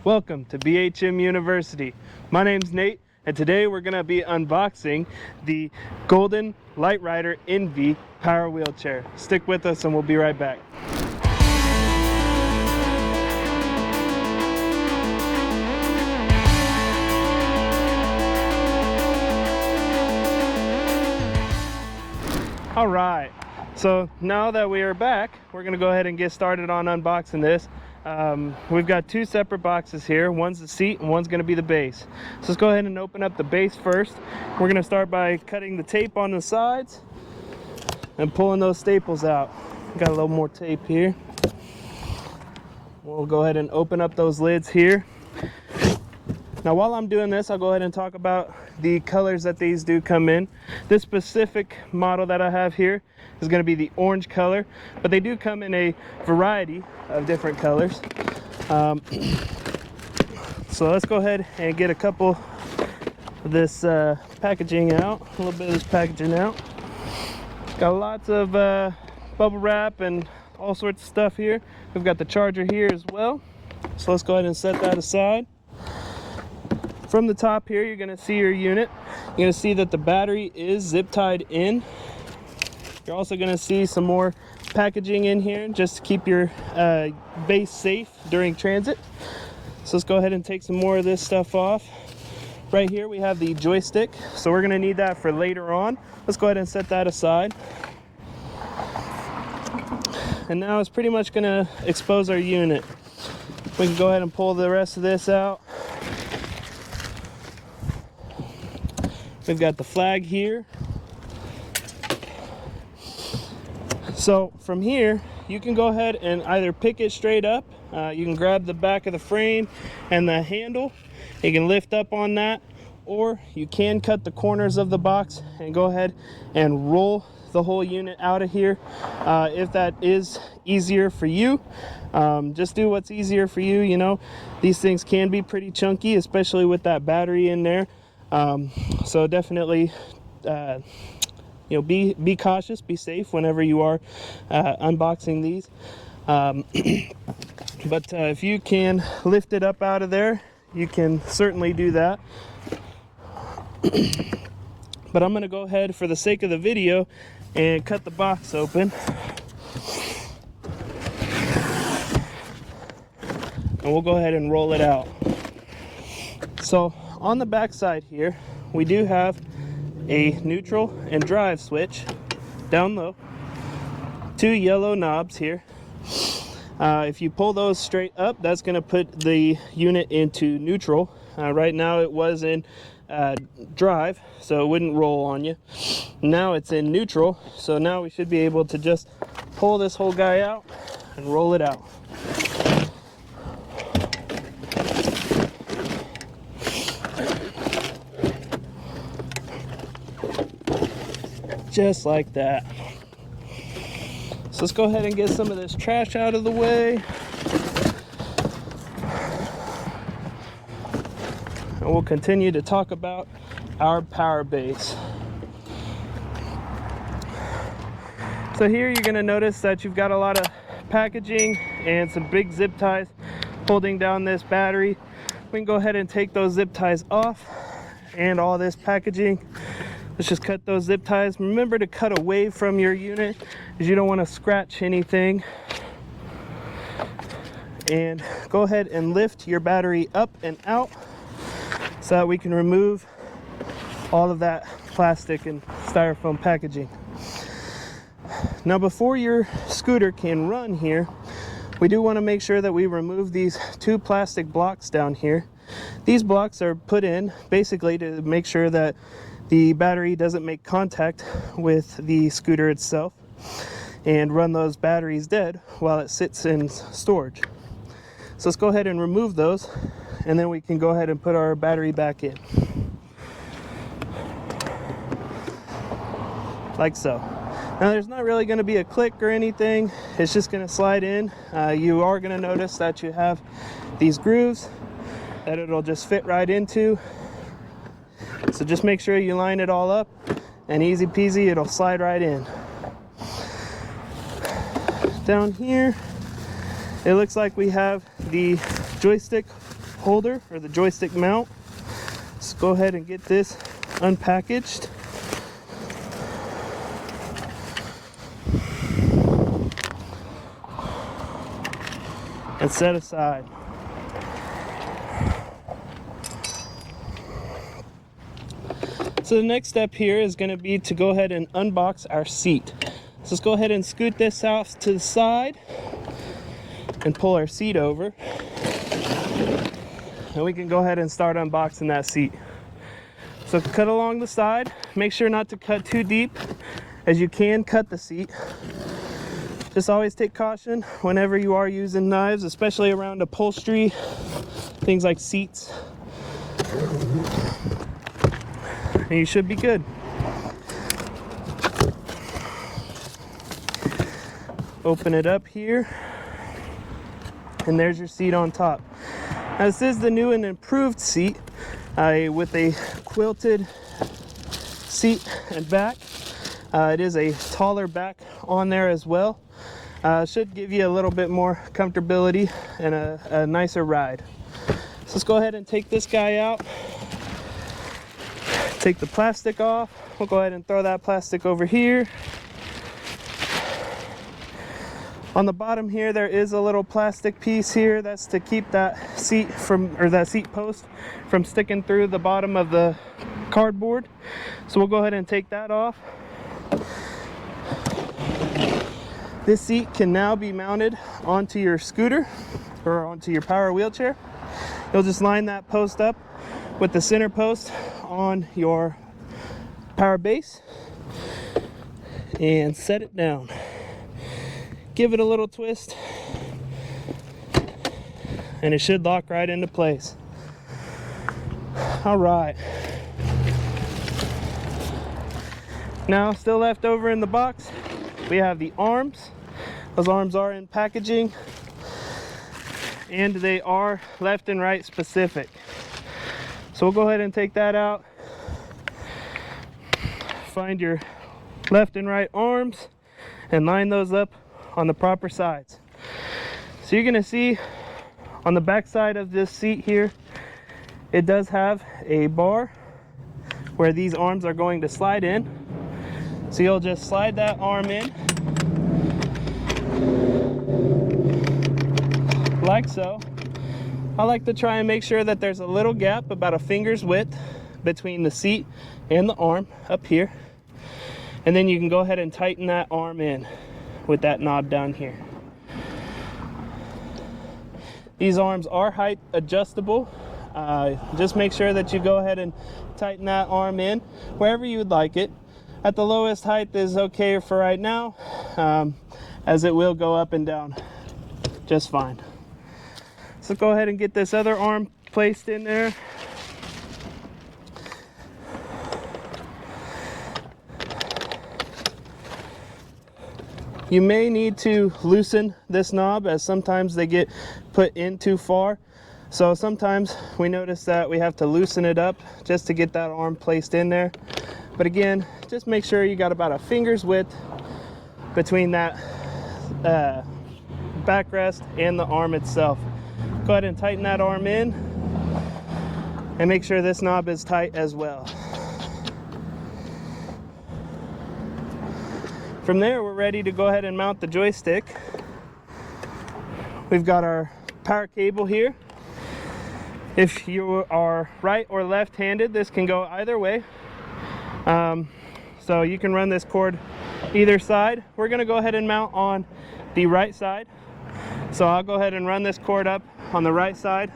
Welcome to BHM University. My name's Nate, and today we're going to be unboxing the golden LiteRider Envy power wheelchair. Stick with us and we'll be right back. All right, so now that we are back, we're going to go ahead and get started on unboxing this. We've got two separate boxes here. One's the seat and one's going to be the base. So let's go ahead and open up the base first. We're going to start by cutting the tape on the sides and pulling those staples out. Got a little more tape here. We'll go ahead and open up those lids here. Now while I'm doing this, I'll go ahead and talk about the colors that these do come in. This specific model that I have here is going to be the orange color, but they do come in a variety of different colors. So let's go ahead and get a couple of this packaging out, a little bit of this packaging out. Got lots of bubble wrap and all sorts of stuff here. We've got the charger here as well. So let's go ahead and set that aside. From the top here, you're going to see your unit. You're going to see that the battery is zip tied in. You're also going to see some more packaging in here just to keep your base safe during transit. So let's go ahead and take some more of this stuff off. Right here we have the joystick, so we're going to need that for later on. Let's go ahead and set that aside. And now it's pretty much going to expose our unit. We can go ahead and pull the rest of this out. We've got the flag here. So from here, you can go ahead and either pick it straight up. You can grab the back of the frame and the handle. You can lift up on that, or you can cut the corners of the box and go ahead and roll the whole unit out of here. If that is easier for you, just do what's easier for you. You know, these things can be pretty chunky, especially with that battery in there. So definitely, you know, be cautious, be safe whenever you are unboxing these. But if you can lift it up out of there, you can certainly do that. But I'm going to go ahead, for the sake of the video, and cut the box open. And we'll go ahead and roll it out. So on the back side here, we do have a neutral and drive switch down low, two yellow knobs here. If you pull those straight up, that's going to put the unit into neutral. Right now it was in drive, so it wouldn't roll on you. Now it's in neutral, so now we should be able to just pull this whole guy out and roll it out. Just like that. So let's go ahead and get some of this trash out of the way. And we'll continue to talk about our power base. So here you're going to notice that you've got a lot of packaging and some big zip ties holding down this battery. We can go ahead and take those zip ties off and all this packaging. Let's just cut those zip ties. Remember to cut away from your unit, because you don't want to scratch anything. And go ahead and lift your battery up and out so that we can remove all of that plastic and styrofoam packaging. Now before your scooter can run here, we do want to make sure that we remove these two plastic blocks down here. These blocks are put in basically to make sure that the battery doesn't make contact with the scooter itself and run those batteries dead while it sits in storage. So let's go ahead and remove those, and then we can go ahead and put our battery back in. Like so. Now there's not really going to be a click or anything. It's just going to slide in. You are going to notice that you have these grooves that it'll just fit right into. So just make sure you line it all up, and easy peasy, it'll slide right in. Down here, it looks like we have the joystick holder or the joystick mount. Let's go ahead and get this unpackaged. And set aside. So the next step here is going to be to go ahead and unbox our seat. So let's go ahead and scoot this off to the side and pull our seat over. And we can go ahead and start unboxing that seat. So cut along the side. Make sure not to cut too deep, as you can cut the seat. Just always take caution whenever you are using knives, especially around upholstery, things like seats. And you should be good. Open it up here, and there's your seat on top. Now this is the new and improved seat with a quilted seat and back. It is a taller back on there as well. Should give you a little bit more comfortability and a nicer ride. So let's go ahead and take this guy out. Take the plastic off. We'll go ahead and throw that plastic over here. On the bottom here, there is a little plastic piece here. That's to keep that seat that seat post from sticking through the bottom of the cardboard. So we'll go ahead and take that off. This seat can now be mounted onto your scooter or onto your power wheelchair. You'll just line that post up with the center post on your power base and set it down. Give it a little twist and it should lock right into place. All right. Now, still left over in the box, we have the arms. Those arms are in packaging and they are left and right specific. So we'll go ahead and take that out. Find your left and right arms and line those up on the proper sides. So you're going to see on the back side of this seat here, it does have a bar where these arms are going to slide in. So you'll just slide that arm in like so. I like to try and make sure that there's a little gap about a finger's width between the seat and the arm up here. And then you can go ahead and tighten that arm in with that knob down here. These arms are height adjustable. Just make sure that you go ahead and tighten that arm in wherever you would like it. At the lowest height is okay for right now, as it will go up and down just fine. So go ahead and get this other arm placed in there. You may need to loosen this knob, as sometimes they get put in too far. So sometimes we notice that we have to loosen it up just to get that arm placed in there. But again, just make sure you got about a finger's width between that backrest and the arm itself. Go ahead and tighten that arm in and make sure this knob is tight as well. From there, we're ready to go ahead and mount the joystick. We've got our power cable here. If you are right or left-handed, this can go either way. So you can run this cord either side. We're going to go ahead and mount on the right side. So I'll go ahead and run this cord up on the right side.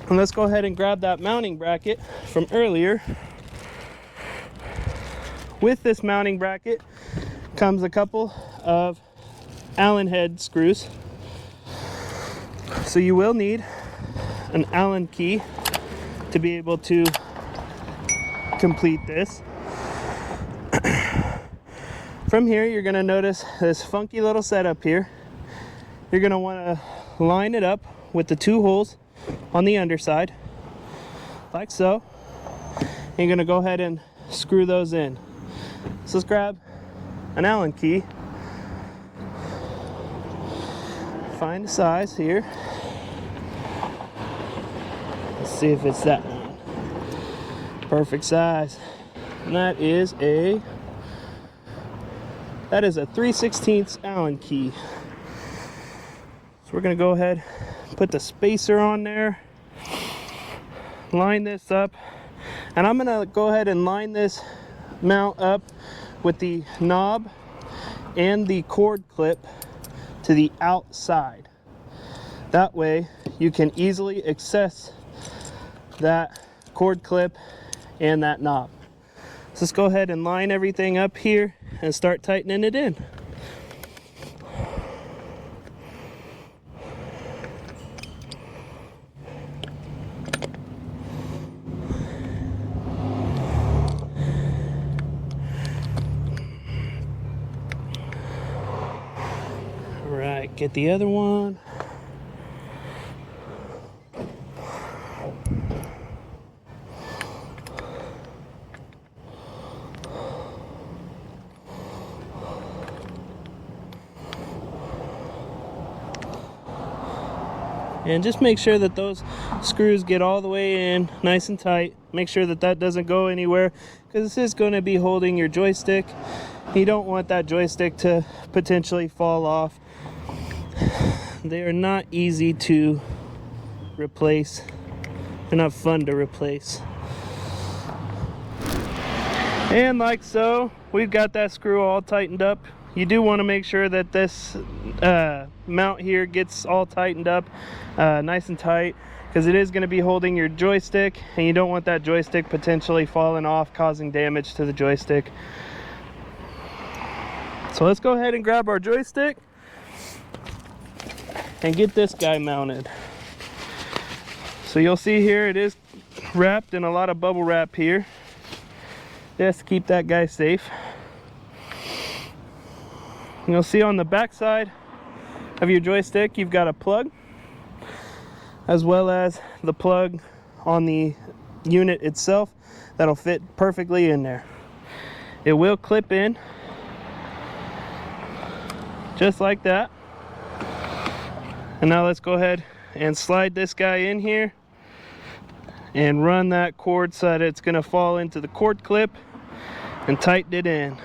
And let's go ahead and grab that mounting bracket from earlier. With this mounting bracket comes a couple of Allen head screws. So you will need an Allen key to be able to complete this. From here, you're going to notice this funky little setup here. You're going to want to line it up with the two holes on the underside, like so. And you're going to go ahead and screw those in. So let's grab an Allen key, find a size here, see if it's that one. Perfect size. And that is a 3/16 Allen key. So we're gonna go ahead, put the spacer on there, line this up, and I'm gonna go ahead and line this mount up with the knob and the cord clip to the outside. That way you can easily access that cord clip and that knob. So let's go ahead and line everything up here and start tightening it in. All right, get the other one. And just make sure that those screws get all the way in nice and tight. Make sure that that doesn't go anywhere, because this is going to be holding your joystick. You don't want that joystick to potentially fall off. They are not easy to replace. They're not fun to replace. And like so, we've got that screw all tightened up. You do want to make sure that this mount here gets all tightened up nice and tight, because it is going to be holding your joystick, and you don't want that joystick potentially falling off, causing damage to the joystick. So let's go ahead and grab our joystick and get this guy mounted. So you'll see here it is wrapped in a lot of bubble wrap here, just to keep that guy safe. You'll see on the back side of your joystick you've got a plug, as well as the plug on the unit itself that'll fit perfectly in there. It will clip in just like that. And now let's go ahead and slide this guy in here and run that cord so that it's going to fall into the cord clip and tighten it in.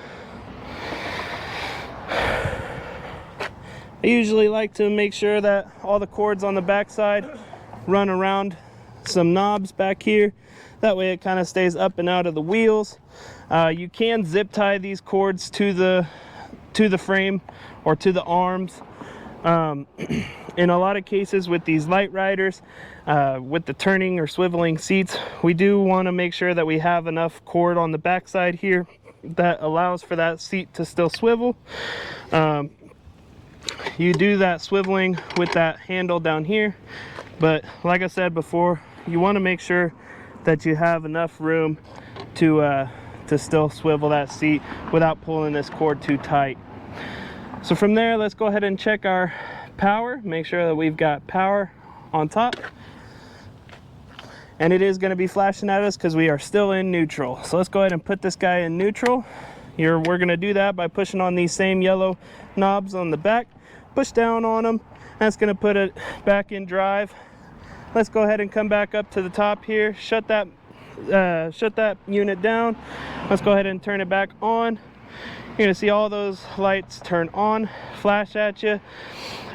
I usually like to make sure that all the cords on the back side run around some knobs back here. That way it kind of stays up and out of the wheels. You can zip tie these cords to the frame or to the arms. In a lot of cases with these LiteRiders, with the turning or swiveling seats, we do want to make sure that we have enough cord on the back side here that allows for that seat to still swivel. You do that swiveling with that handle down here, but like I said before, you want to make sure that you have enough room to still swivel that seat without pulling this cord too tight. So from there, let's go ahead and check our power, make sure that we've got power on top, and it is going to be flashing at us because we are still in neutral. So let's go ahead and put this guy in neutral. We're going to do that by pushing on these same yellow knobs on the back. Push down on them. That's going to put it back in drive. Let's go ahead and come back up to the top here. Shut that unit down. Let's go ahead and turn it back on. You're going to see all those lights turn on, flash at you,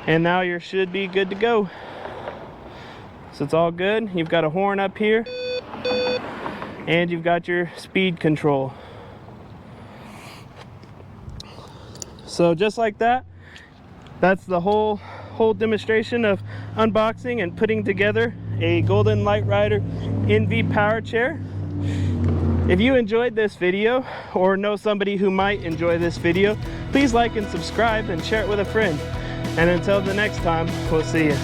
and now you should be good to go. So it's all good. You've got a horn up here, and you've got your speed control. So just like that, that's the whole demonstration of unboxing and putting together a golden LiteRider NV power chair. If you enjoyed this video or know somebody who might enjoy this video, please like and subscribe and share it with a friend. And until the next time, we'll see you.